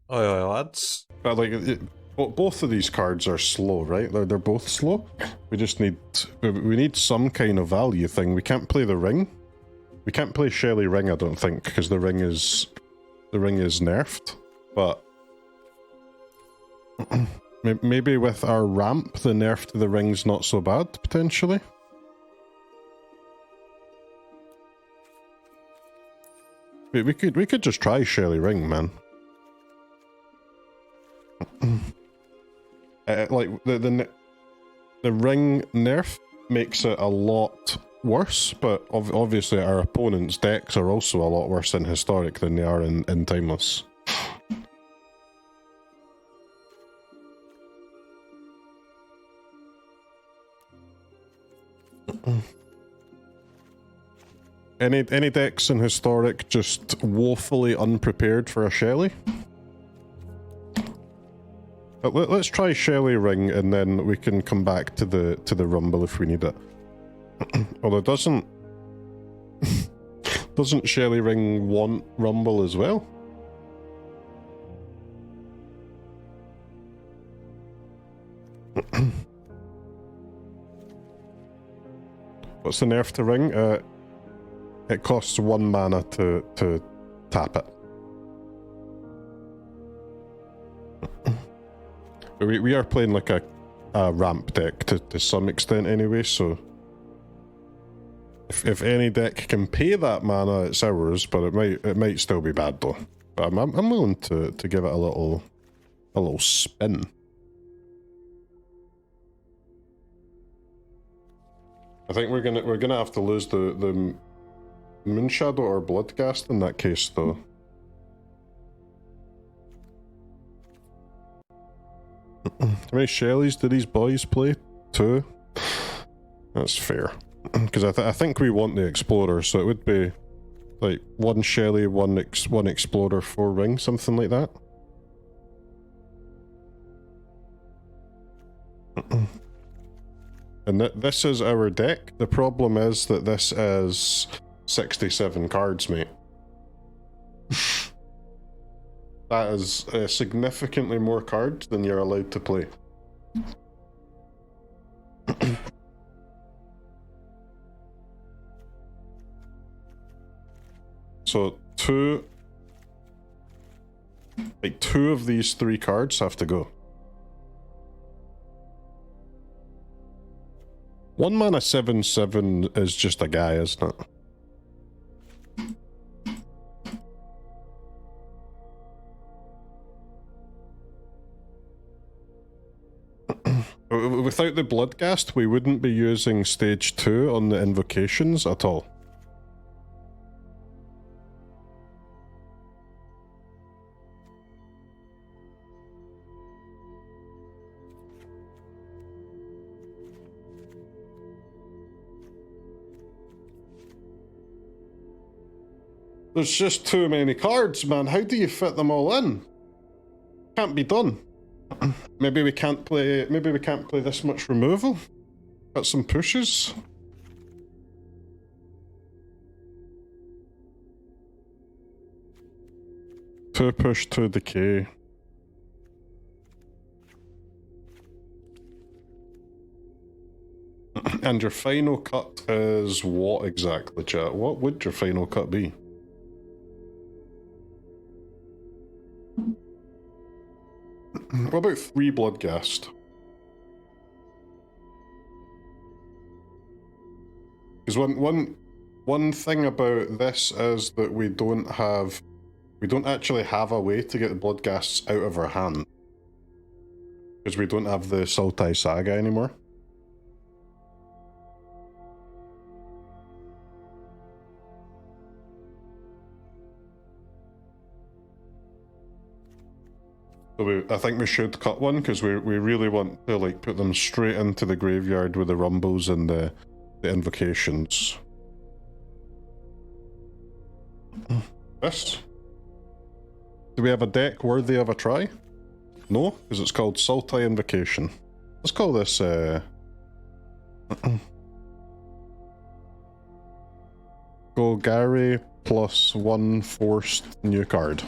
Aye, aye, lads. But like, both of these cards are slow, right? They're both slow. We just need some kind of value thing. We can't play the ring. We can't play Shelly Ring, I don't think, because the ring is nerfed. But maybe with our ramp, the nerf to the ring's not so bad potentially. We could just try Shelly Ring, man. Like the ring nerf makes it a lot worse, but obviously our opponents' decks are also a lot worse in Historic than they are in Timeless. Any decks in Historic just woefully unprepared for a Shelly? But let's try Shelly Ring and then we can come back to the Rumble if we need it. Although doesn't Shelly Ring want Rumble as well? What's the nerf to Ring? It costs 1 mana to tap it. We are playing like a ramp deck to some extent anyway, so if any deck can pay that mana, it's ours, but it might still be bad though. But I'm willing to give it a little spin. I think we're gonna have to lose the Moonshadow or Bloodghast in that case though. How many Shellys do these boys play? 2? That's fair. Because I think we want the Explorer, so it would be like 1 Shelly, 1 Explorer, 4 Ring, something like that. And this is our deck. The problem is that this is 67 cards, mate. That is significantly more cards than you're allowed to play. So two of these 3 cards have to go. 1 mana 7/7 is just a guy, isn't it? Without the Bloodghast, we wouldn't be using stage 2 on the Invocations at all. There's just too many cards, man. How do you fit them all in? Can't be done. Maybe we can't play this much removal. Got some pushes. Two push, 2 decay. And your final cut is what exactly, chat? What would your final cut be? What about 3 Bloodghast? Because one thing about this is that we don't actually have a way to get the Bloodghasts out of our hand. Because we don't have the Sultai Saga anymore. So I think we should cut one, because we really want to like put them straight into the graveyard with the Rumbles and the Invocations. This? Do we have a deck worthy of a try? No, because it's called Sultai Invocation. Let's call this Golgari plus 1 forced new card.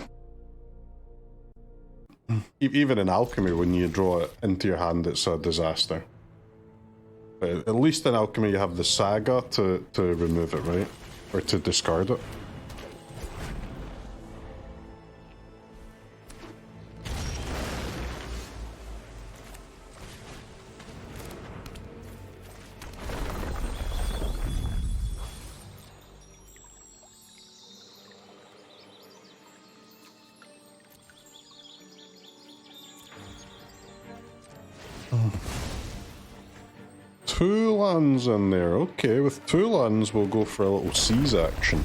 Even in alchemy, when you draw it into your hand, it's a disaster. But at least in alchemy, you have the saga to remove it, right? Or to discard it. Two lands in there. Okay, with two lands, we'll go for a little seize action.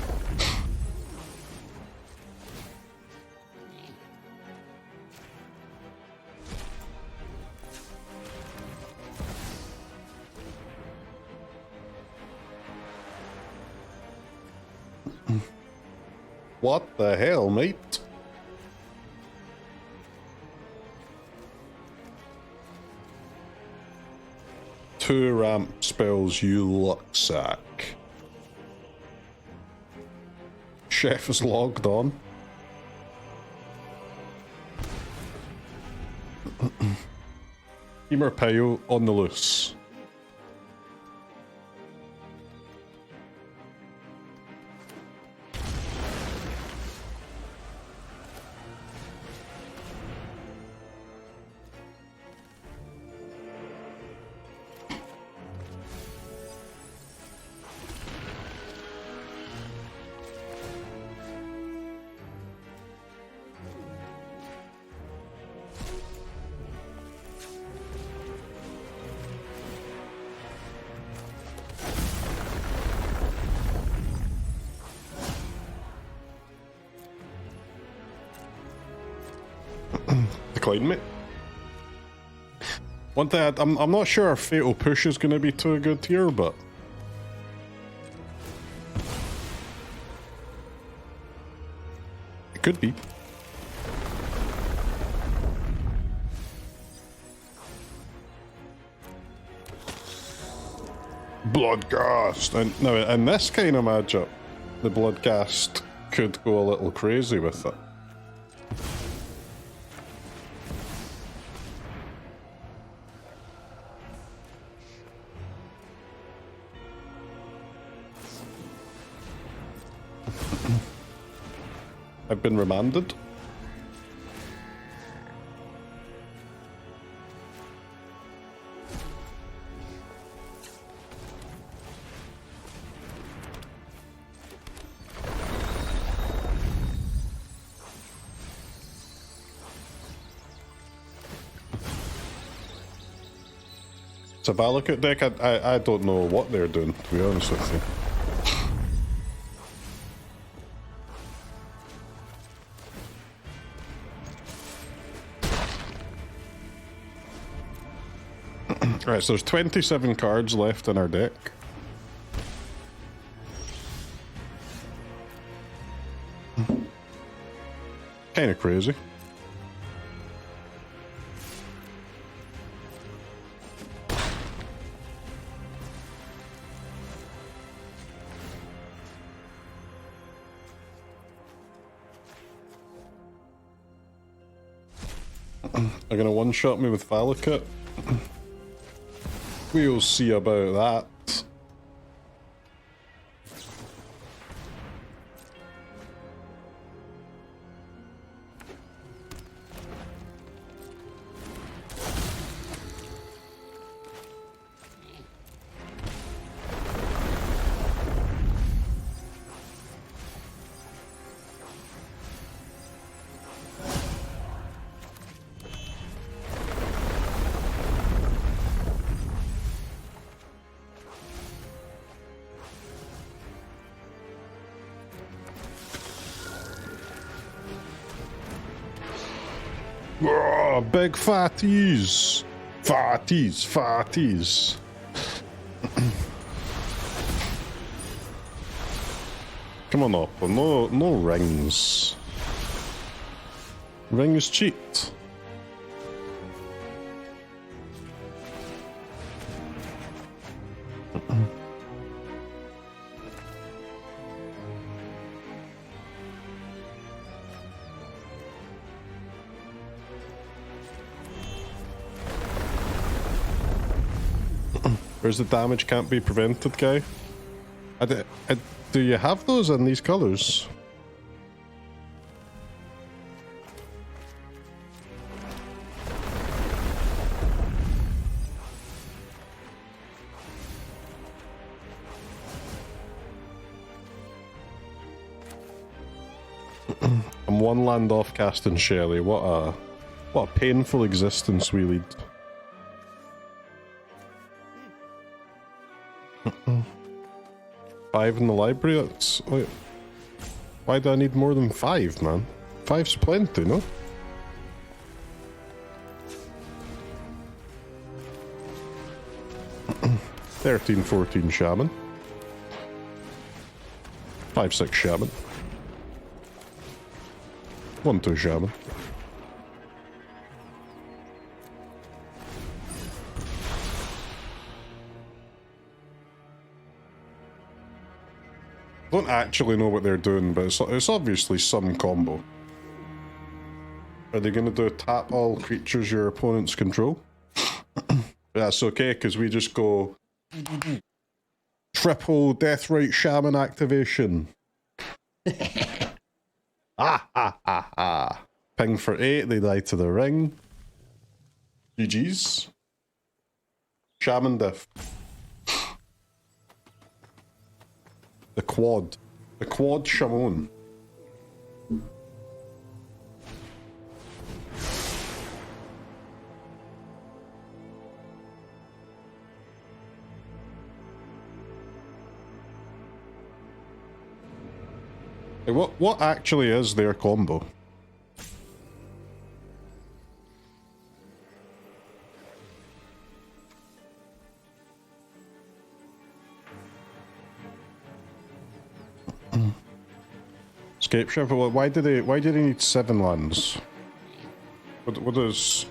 What the hell, mate? Two ramp spells, you luck sack. Chef is logged on. Femur Pile on the loose. Decline me. One thing, I'm not sure our Fatal Push is going to be too good here, but... it could be. Bloodghast! And now, in this kind of matchup, the Bloodghast could go a little crazy with it. I've been remanded. It's a Valakut deck. I don't know what they're doing, to be honest with you. Right, so there's 27 cards left in our deck. Kind of crazy. They're gonna one-shot me with Valakut. We'll see about that. Oh, big fatties! Fatties, fatties. Come on up, no rings. Rings cheat. Where's the damage can't be prevented guy? Do you have those in these colors? I'm one land off casting Shelly. What a painful existence we lead. 5 in the library? That's... Wait, why do I need more than 5, man? 5's plenty, no? (13-14) Shaman. 5-6 Shaman. 1-2 Shaman. Don't actually know what they're doing, but it's obviously some combo. Are they going to do tap all creatures your opponents control? That's okay, because we just go triple Deathrite Shaman activation. Ping for 8, they die to the ring. GG's. Shaman diff. The quad. The quad Shaman. Hey, what actually is their combo? Escape ship. Why did he need 7 lands? What does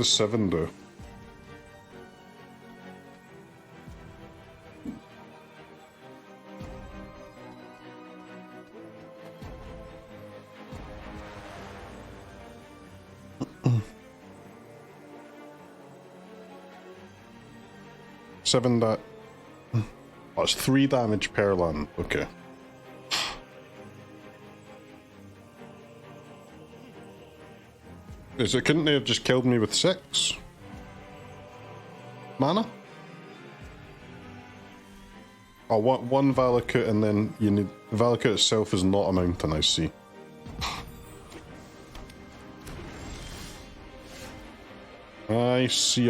7 do? Seven that. Oh, it's 3 damage per land. Okay. Couldn't they have just killed me with 6 mana? Oh, one Valakut and then you need... Valakut itself is not a mountain, I see. I see.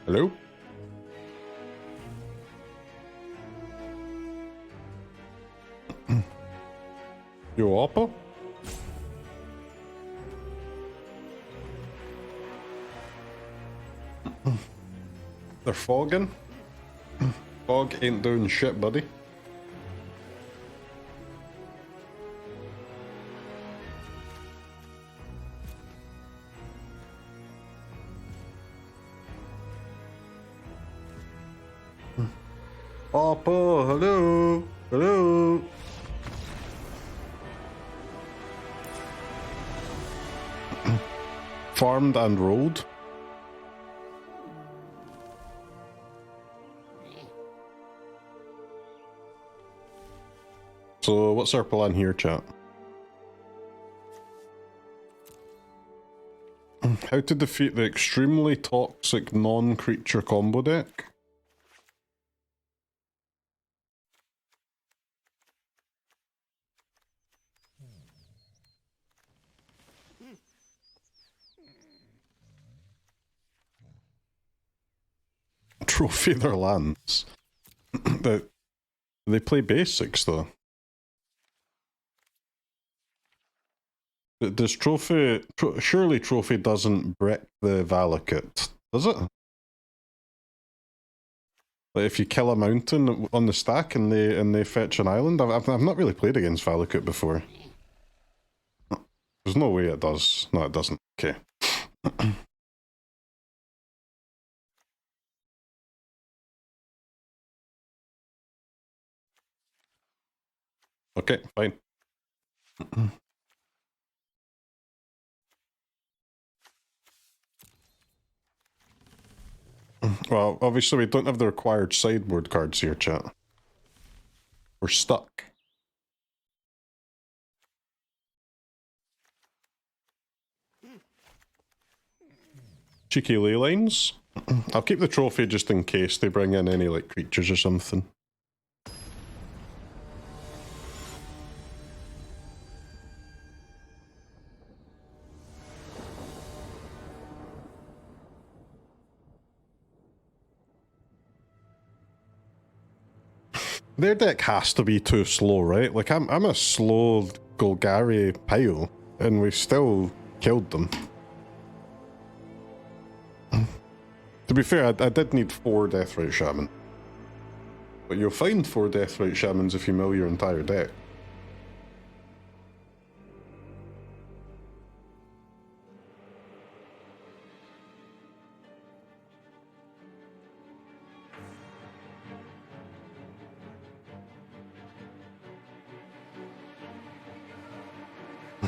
Hello? You Oppo? They're fogging? Fog ain't doing shit, buddy. Oppo, hello? Hello? Farmed and rolled. So what's our plan here, chat? How to defeat the extremely toxic non-creature combo deck? Trophy their lands. They play basics though. Does Trophy... surely Trophy doesn't brick the Valakut, does it? Like if you kill a mountain on the stack and they fetch an island? I've not really played against Valakut before. There's no way it does. No, it doesn't. Okay. Okay, fine. Well, obviously we don't have the required sideboard cards here, chat. We're stuck. Cheeky Leylines. I'll keep the trophy just in case they bring in any like creatures or something. Their deck has to be too slow, right? Like I'm a slow Golgari pile, and we still killed them. To be fair, I did need 4 Deathrite Shaman. But you'll find 4 Deathrite Shamans if you mill your entire deck.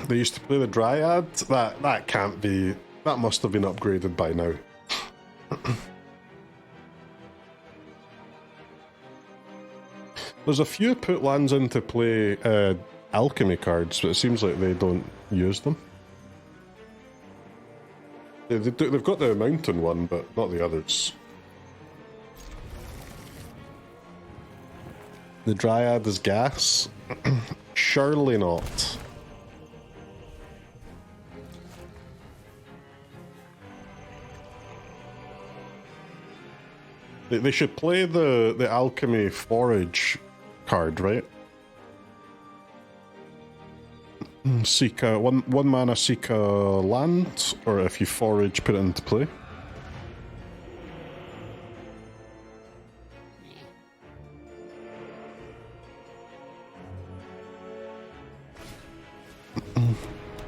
They used to play the Dryad? That can't be... That must have been upgraded by now. There's a few put lands into play alchemy cards, but it seems like they don't use them. They've got the mountain one, but not the others. The Dryad is gas? Surely not. They should play the Alchemy Forage card, right? Seek a one mana, seek a land, or if you forage, put it into play.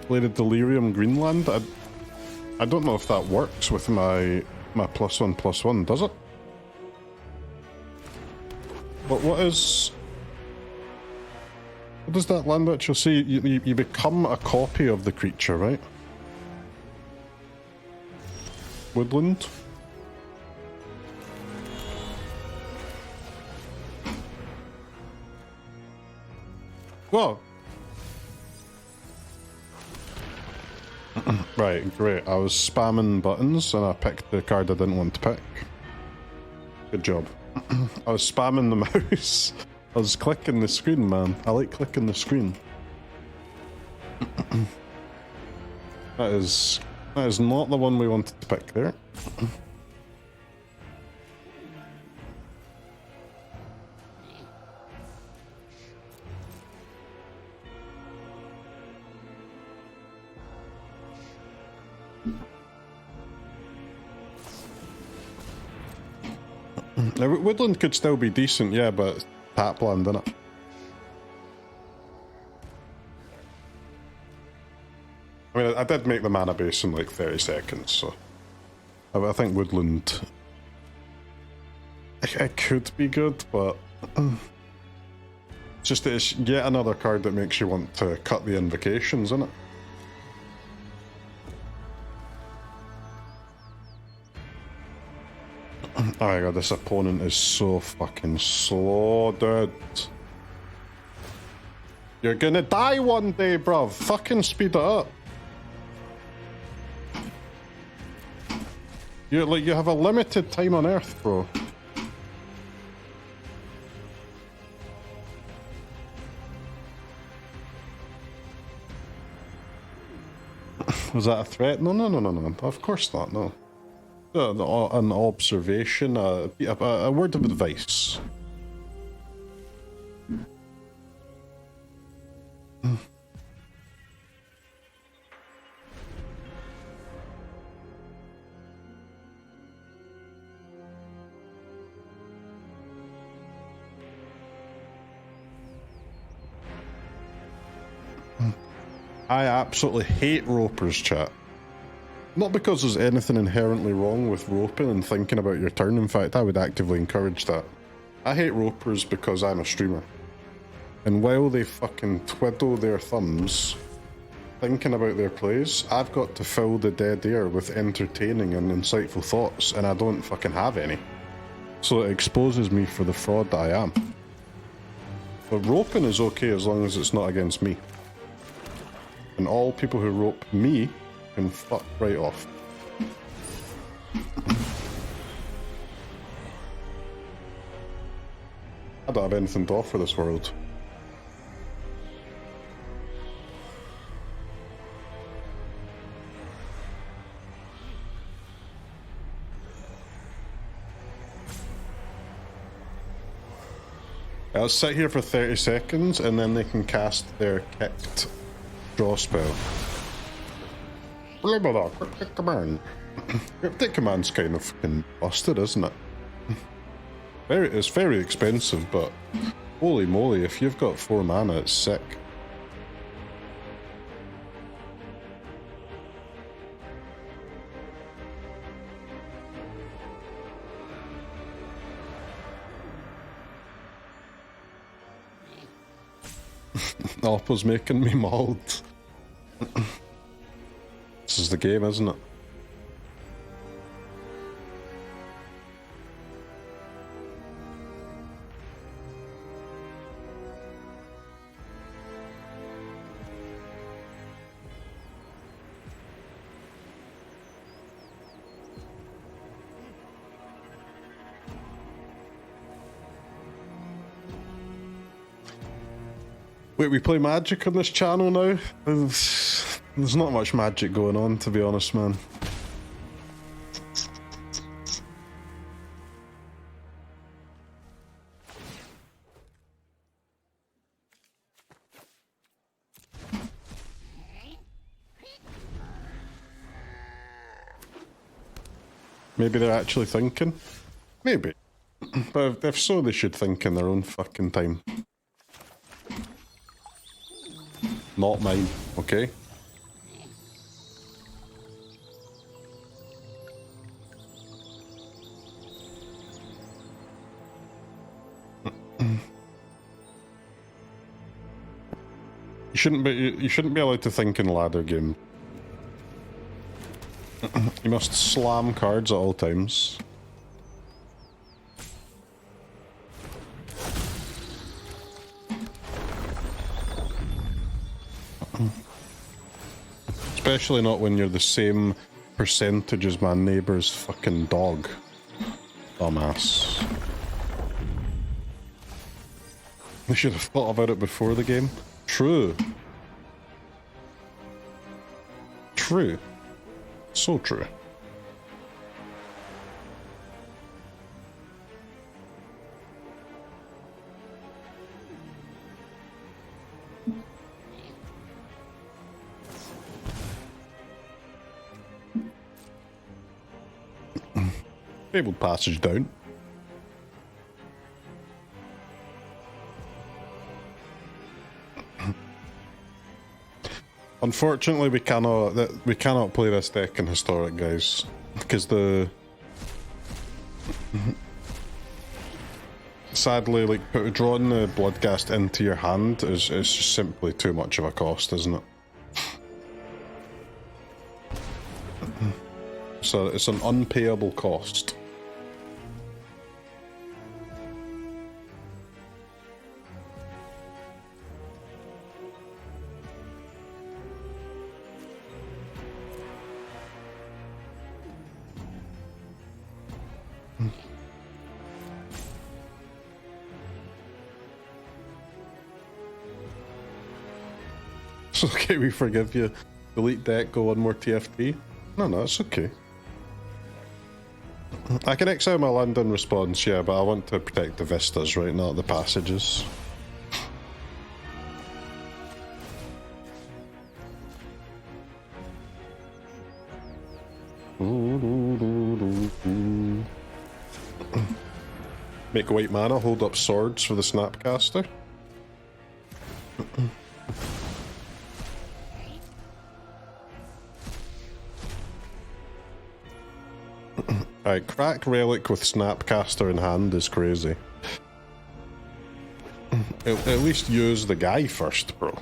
Play the Delirium Greenland. I don't know if that works with my +1/+1, does it? But what does that land actually say? You become a copy of the creature, right? Woodland? Whoa! Right, great. I was spamming buttons and I picked the card I didn't want to pick. Good job. I was spamming the mouse. I was clicking the screen, man. I like clicking the screen. That is not the one we wanted to pick there. Now, Woodland could still be decent, yeah, but tap land, innit? I mean, I did make the mana base in like 30 seconds, so... I think Woodland... It could be good, but... It's yet another card that makes you want to cut the Invocations, isn't it? Oh my god, this opponent is so fucking slow, dude. You're gonna die one day, bruv. Fucking speed it up. You have a limited time on Earth, bro. Was that a threat? No. Of course not, no. An observation, a word of advice. I absolutely hate ropers, chat. Not because there's anything inherently wrong with roping and thinking about your turn. In fact, I would actively encourage that. I hate ropers because I'm a streamer. And while they fucking twiddle their thumbs, thinking about their plays, I've got to fill the dead air with entertaining and insightful thoughts, and I don't fucking have any. So it exposes me for the fraud that I am. But roping is okay as long as it's not against me. And all people who rope me can fuck right off. I don't have anything to offer this world. I'll sit here for 30 seconds and then they can cast their kicked draw spell. Blah blah blah, cryptic command. Cryptic command's kind of fucking busted, isn't it? It's very expensive, but holy moly, if you've got 4 mana, it's sick. Oppo's making me mauled. This is the game, isn't it? Wait, we play Magic on this channel now? There's not much Magic going on, to be honest, man. Maybe they're actually thinking? Maybe. But if so, they should think in their own fucking time. Not mine, okay? You shouldn't be allowed to think in ladder game. You must slam cards at all times. Especially not when you're the same percentage as my neighbour's fucking dog. Dumbass. They should have thought about it before the game. True. True. So true. Fabled Passage down. Unfortunately, we cannot play this deck in Historic, guys, because sadly, like drawing the Bloodghast into your hand is just simply too much of a cost, isn't it? So it's an unpayable cost. It's okay, we forgive you. Delete deck, go one more TFT. No, it's okay. I can exile my land in response, yeah, but I want to protect the vistas, right, not the passages. Make white mana, hold up swords for the Snapcaster. Alright, crack Relic with Snapcaster in hand is crazy. At least use the guy first, bro.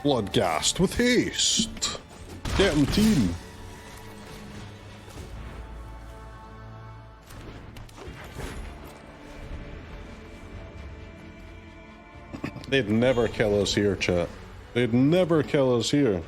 Bloodghast with haste. Get him, team. They'd never kill us here, chat. They'd never kill us here.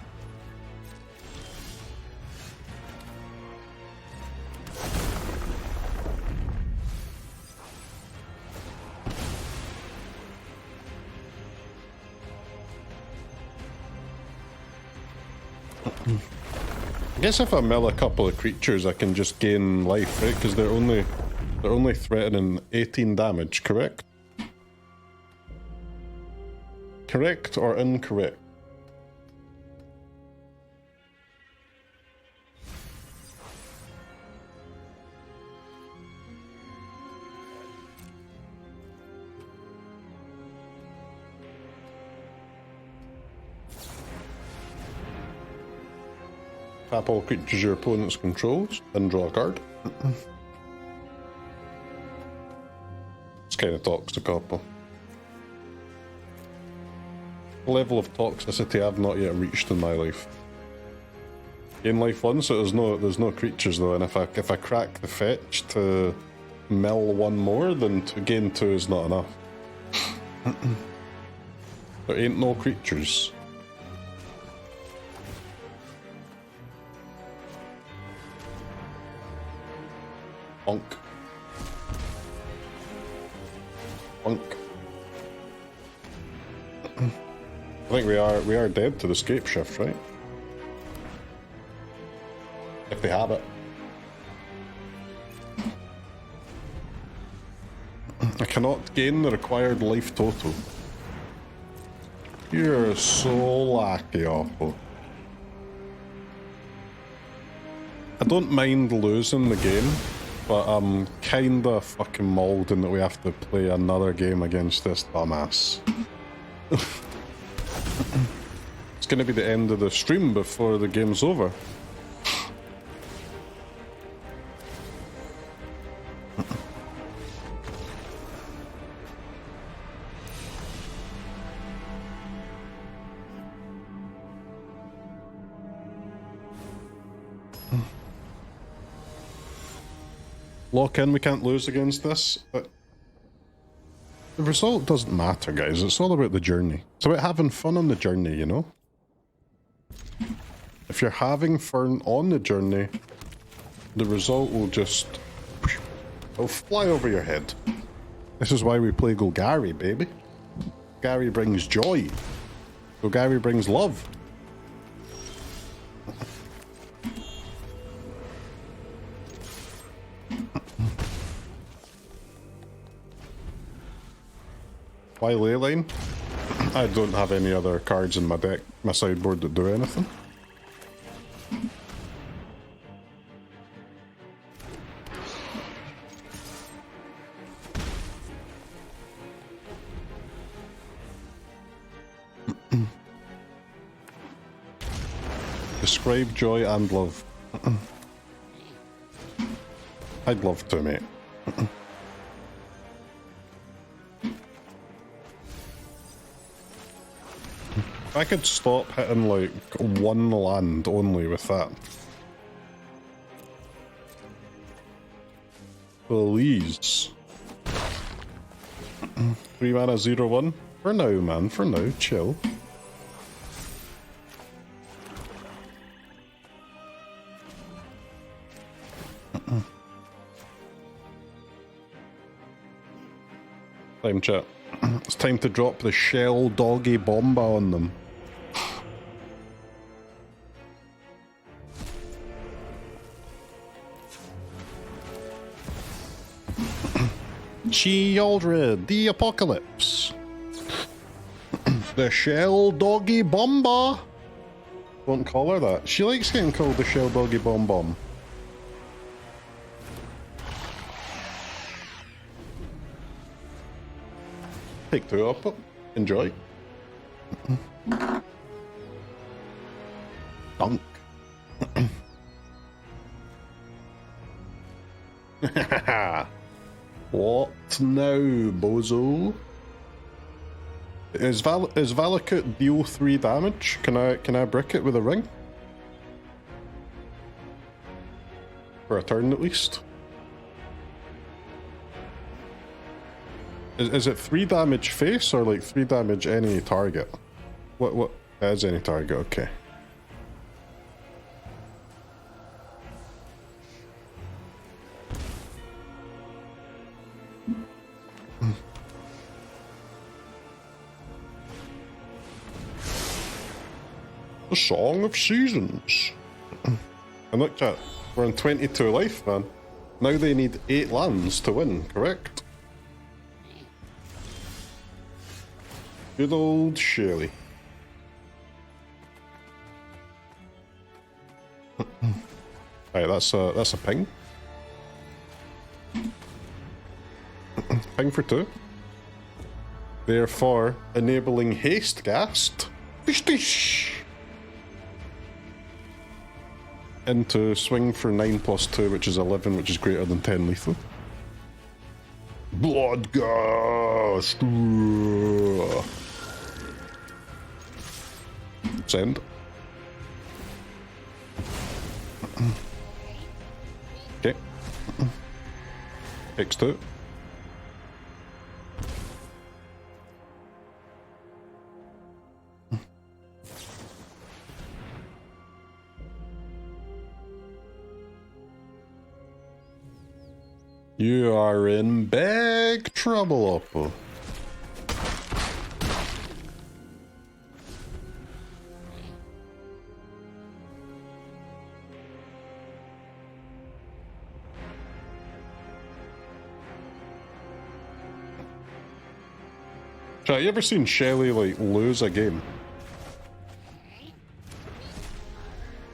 I guess if I mill a couple of creatures, I can just gain life, right? Because they're only threatening 18 damage, correct? Correct or incorrect? Tap all creatures your opponent's controls and draw a card. It's kind of toxic, couple. Level of toxicity I've not yet reached in my life. Gain life 1, so there's no creatures though, and if I crack the fetch to mill 1 more, then to gain 2 is not enough. There ain't no creatures. Bonk. Bonk. I think we are dead to the scape shift, right? If they have it. I cannot gain the required life total. You're so lucky, awful. I don't mind losing the game, but I'm kinda fucking mauling that we have to play another game against this dumbass. It's gonna be the end of the stream before the game's over. Lock in, we can't lose against this, but the result doesn't matter, guys. It's all about the journey. It's about having fun on the journey, you know? If you're having fun on the journey, the result will just... it'll fly over your head. This is why we play Golgari, baby. Golgari brings joy. Golgari brings love. Why Leyline? I don't have any other cards in my deck, my sideboard that do anything. Describe joy and love. I'd love to, mate. I could stop hitting like 1 land only with that. Please. 3 mana 0/1? For now, man, for now, chill. Time chat. It's time to drop the shell doggy bomba on them. Sheoldred, the apocalypse. The shell doggy bomba. Don't call her that. She likes getting called the shell doggy bomb bomb. Take 2 up it. Enjoy. Dunk. What now, bozo? Is Valakut deal 3 damage? Can I brick it with a ring? For a turn at least. Is it 3 damage face or like 3 damage any target? What as any target, okay. The Song of Seasons. And look chat, we're on 22 life, man. Now they need 8 lands to win, correct? Good old Shelly. Alright, that's a ping. Ping for 2. Therefore, enabling haste ghast. Bish bish. Into swing for 9 plus 2, which is 11, which is greater than 10 lethal. Bloodghast! Send. Okay. X2. You are in big trouble, Oppo. Have you ever seen Shelly like lose a game?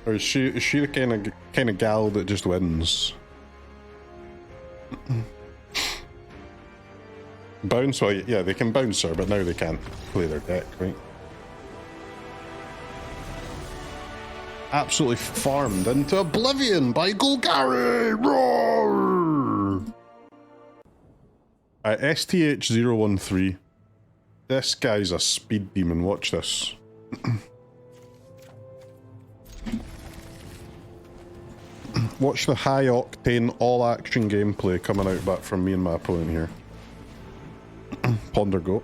Or is she the kind of gal that just wins? Bounce, well, yeah, they can bounce her, but now they can't play their deck, right? Absolutely farmed into oblivion by Golgari! Roar! STH013. This guy's a speed demon, watch this. Watch the high octane all action gameplay coming out back from me and my opponent here. Ponder go.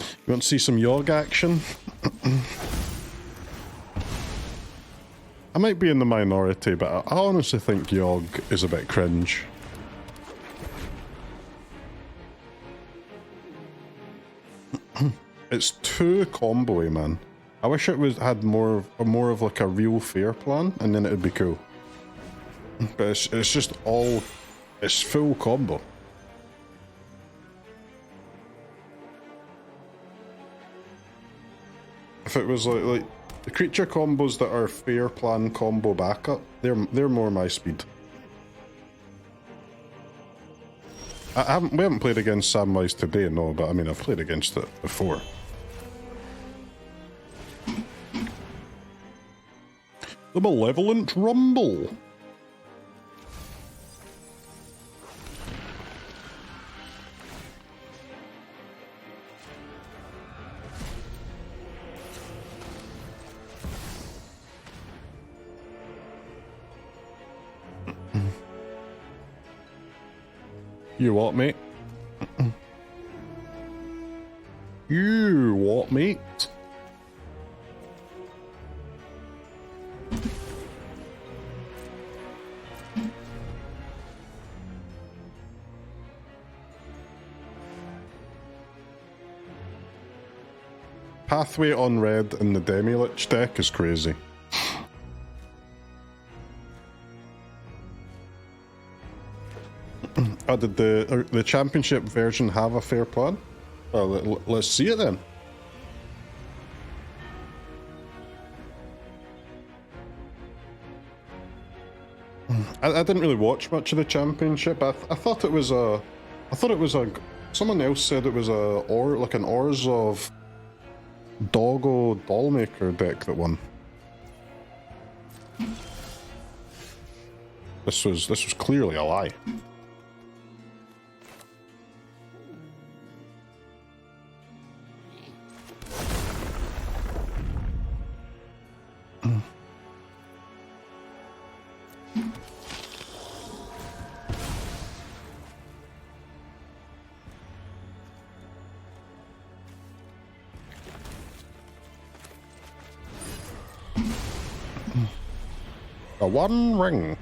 You want to see some Yogg action? I might be in the minority, but I honestly think Yogg is a bit cringe. It's too combo-y, man. I wish it had more of like a real fair plan, and then it would be cool. But it's just all, it's full combo. If it was like the creature combos that are fair plan combo backup, they're more my speed. We haven't played against Samwise today, no, but I mean I've played against it before. The Malevolent Rumble. You what, mate? You what, mate? Pathway on red in the Demi-Lich deck is crazy. Oh, did the championship version have a fair plan? Well, let's see it then. I didn't really watch much of the championship. I thought it was a... Someone else said it was like an Orzhov Doggo Dollmaker deck that won. This was clearly a lie. A one ring.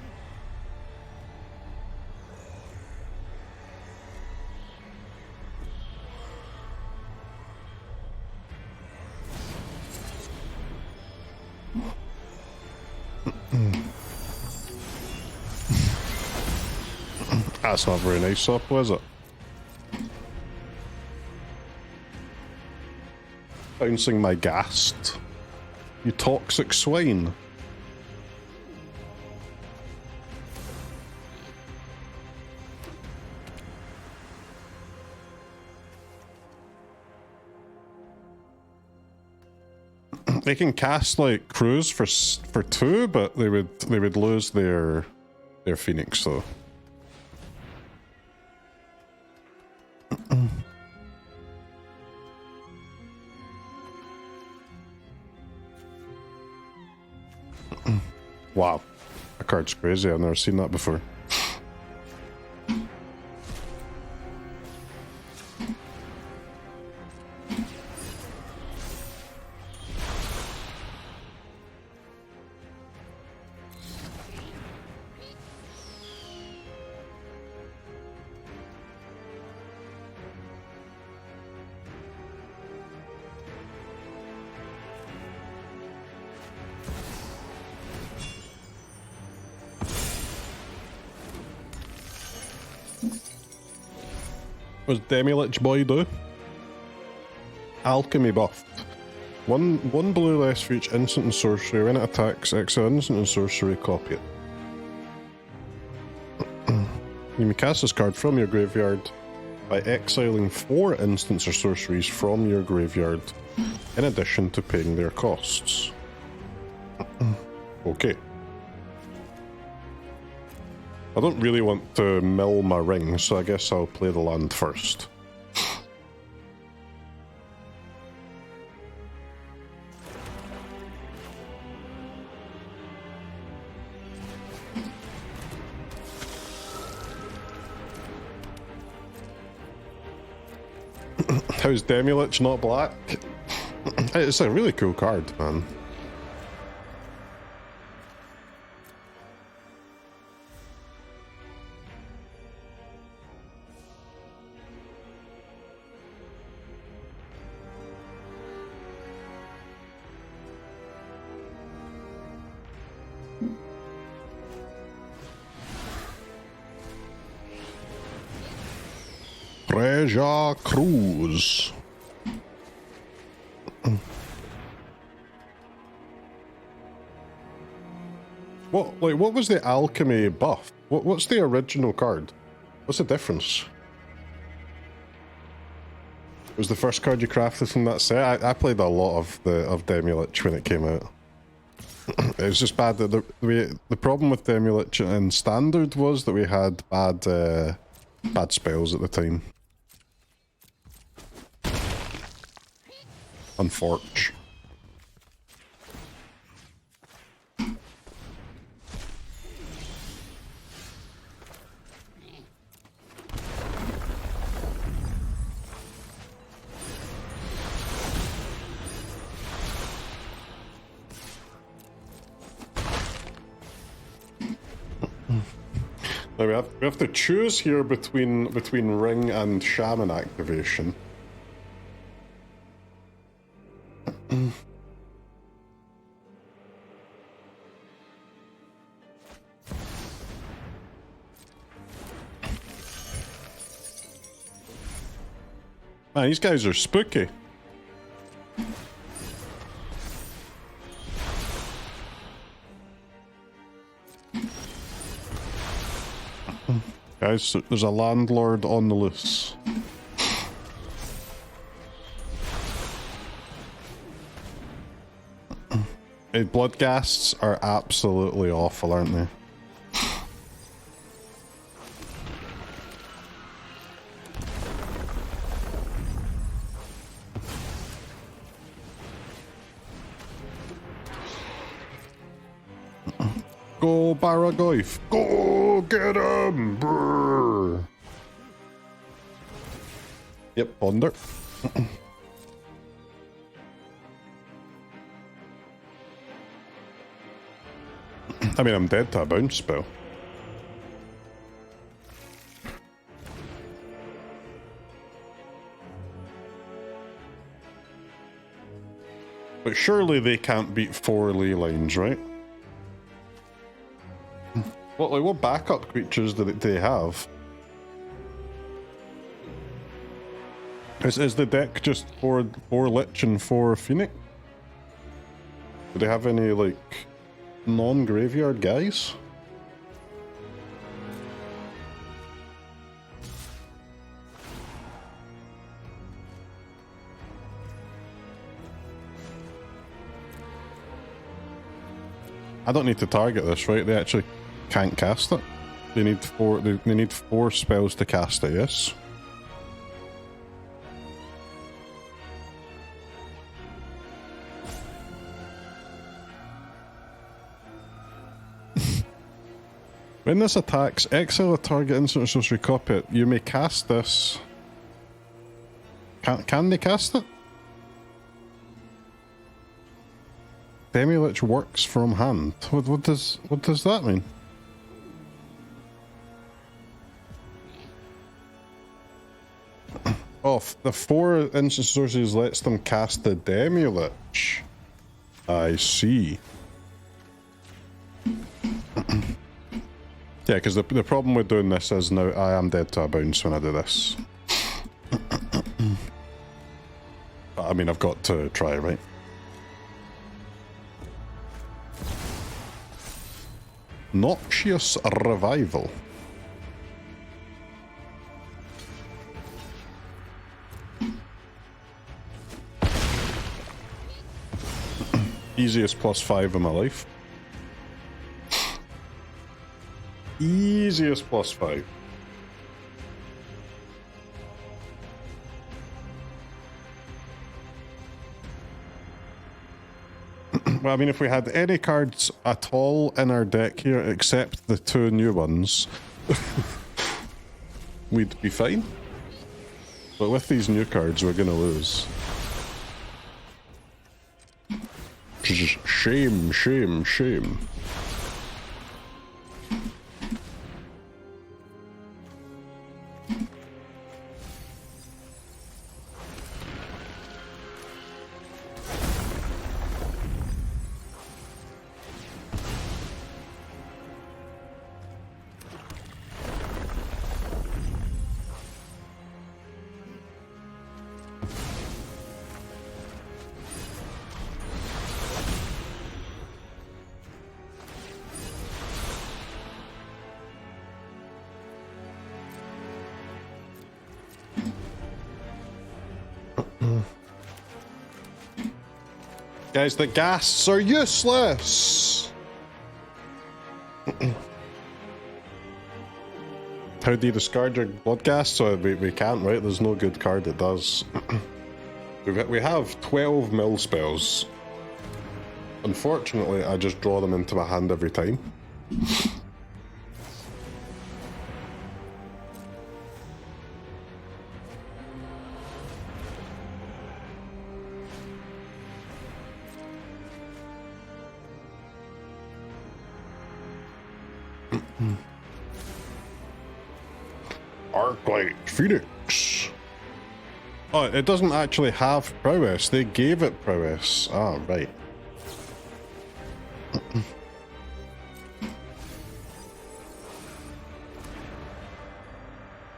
That's not very nice, up, was it? Bouncing my ghast. You toxic swine. They can cast like crews for 2, but they would lose their Phoenix though. Wow, that card's crazy. I've never seen that before. What's Demilich Boy do? Alchemy buff. One blue less for each instant and sorcery. When it attacks, exile instant and sorcery, copy it. You may cast this card from your graveyard by exiling 4 instants or sorceries from your graveyard, in addition to paying their costs. Okay. I don't really want to mill my ring, so I guess I'll play the land first. How's Demilich not black? It's a really cool card, man. Treasure Cruise. What was the alchemy buff? What's the original card? What's the difference? It was the first card you crafted from that set. I played a lot of Demilich when it came out. It was just bad that the problem with Demilich in Standard was that we had bad spells at the time. Unfortunate. Now we have to choose here between ring and shaman activation. Man, these guys are spooky. guys. There's a landlord on the loose. Bloodghasts are absolutely awful, aren't they? Go, Barrowgoyf! Go, get him! Brrr. Yep, ponder. I mean, I'm dead to a bounce spell. But surely they can't beat 4 Leylines, right? What backup creatures do they have? Is the deck just 4 Lich and 4 Phoenix? Do they have any, like, non-graveyard guys? I don't need to target this, right? They actually can't cast it. They need 4. They need 4 spells to cast it. Yes. When this attacks, exile a target instant sorcery copy it. You may cast this. Can they cast it? Demi-Lich works from hand. What does that mean? Oh, the 4 instant sorceries lets them cast the Demi-Lich. I see. Yeah, because the problem with doing this is now I am dead to a bounce when I do this. But I mean, I've got to try, right? Noxious Revival. Easiest +5 of my life. Easiest +5. Well, I mean, if we had any cards at all in our deck here, except the 2 new ones, we'd be fine. But with these new cards, we're gonna lose. Shame, shame, shame. Guys, the ghasts are useless! How do you discard your Bloodghast? So we can't, right? There's no good card that does. We have 12 mill spells. Unfortunately, I just draw them into my hand every time. Arclight Phoenix. Oh, it doesn't actually have prowess. They gave it prowess. Ah, right.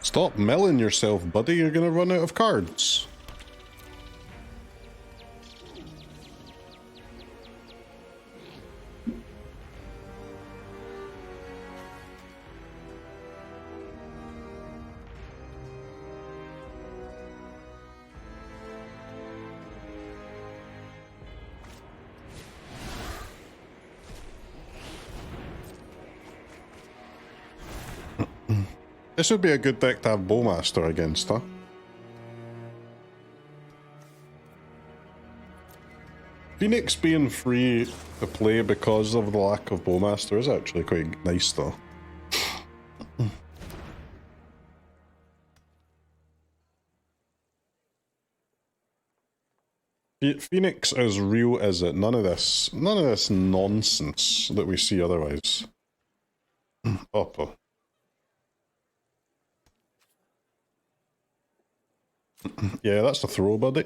Stop milling yourself, buddy. You're gonna run out of cards. This would be a good deck to have Bowmaster against, huh? Phoenix being free to play because of the lack of Bowmaster is actually quite nice, though. Phoenix is real, is it? None of this nonsense that we see otherwise. Oppo. Yeah, that's the throw, buddy.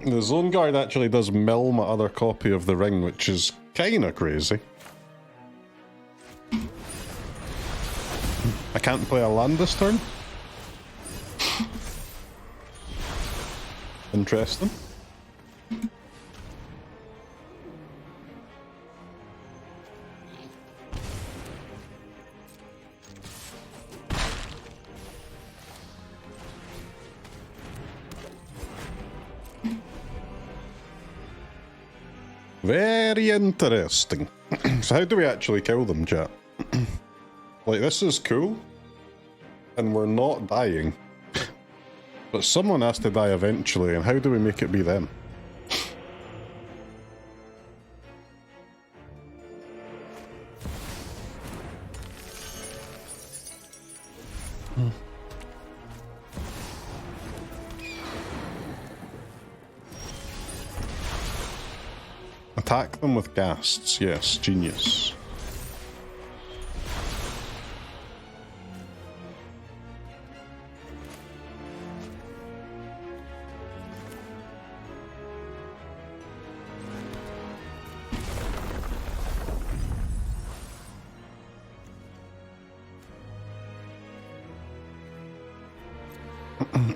The Zone Guard actually does mill my other copy of the ring, which is kinda crazy. I can't play a land this turn. Interesting. Very interesting. So how do we actually kill them, chat? Like, this is cool, and we're not dying. But someone has to die eventually, and how do we make it be them? Attack them with ghasts, yes, genius.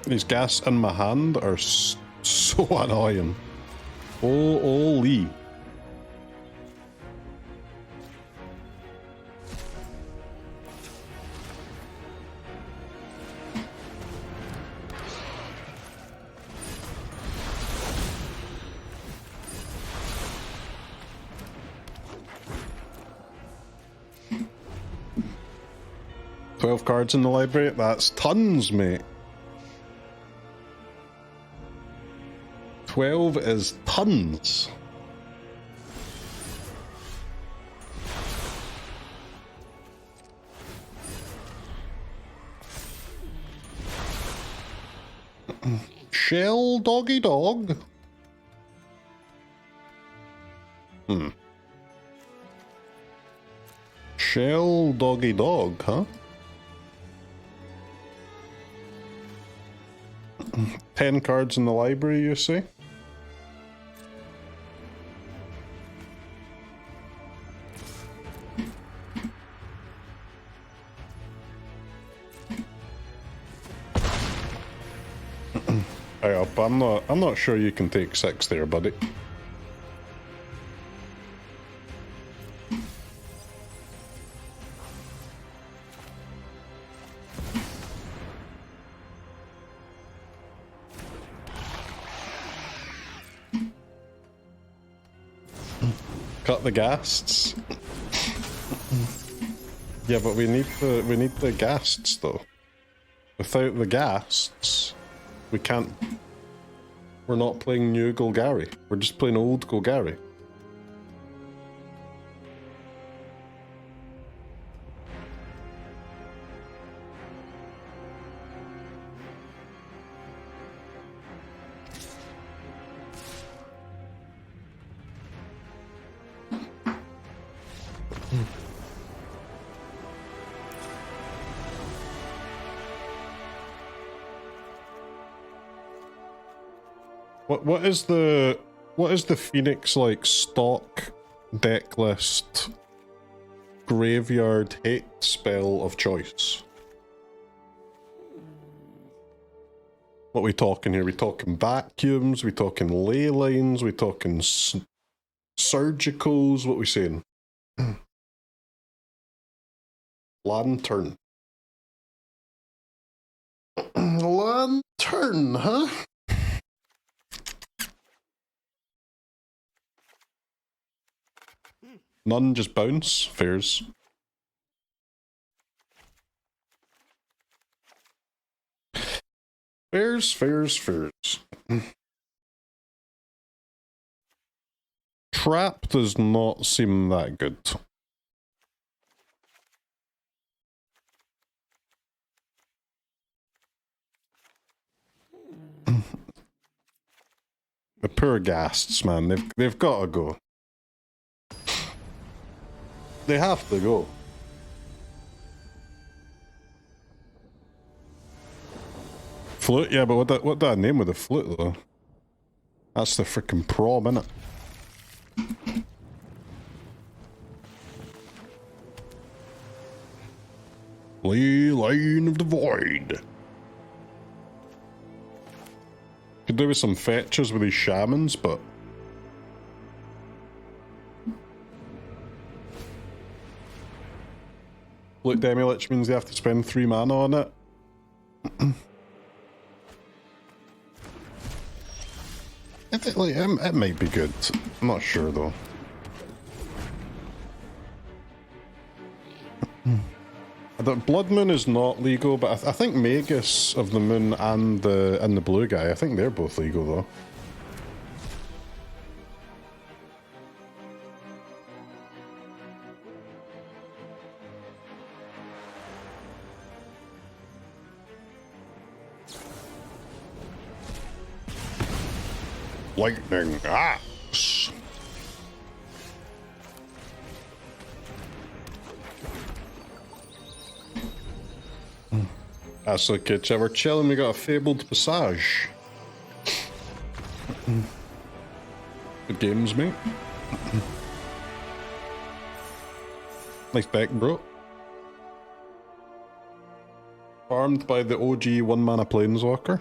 These ghasts in my hand are so annoying. Holy. $12 cards in the library? That's tons, mate. 12 is tons. Shell doggy dog. Shell doggy dog, huh? 10 cards in the library, you say? Hey up, I'm not sure you can take 6 there, buddy. Cut the ghasts. Yeah, but we need the ghasts though. Without the ghasts, we can't. We're not playing new Golgari. We're just playing old Golgari. What is the Phoenix like stock deck list graveyard hate spell of choice? What are we talking here? We talking vacuums? We talking ley lines? We talking surgicals? What are we saying? Lantern. Lantern, huh? None, just bounce. Fairs. Fairs. Trap does not seem that good. The poor ghasts, man. They've got to go. They have to go. Flute, yeah, but what did I name with the flute though? That's the freaking prom, innit? Leyline of the Void. Could do with some fetches with these shamans, but Flute Demi-Lich means they have to spend 3 mana on it. I think like it might be good. I'm not sure though. The Blood Moon is not legal, but I think Magus of the Moon and the blue guy, I think they're both legal though. Lightning Axe. That's okay, we're chilling, we got a Fabled Passage. Good games, mate. Nice deck, bro. Farmed by the OG 1-mana Planeswalker.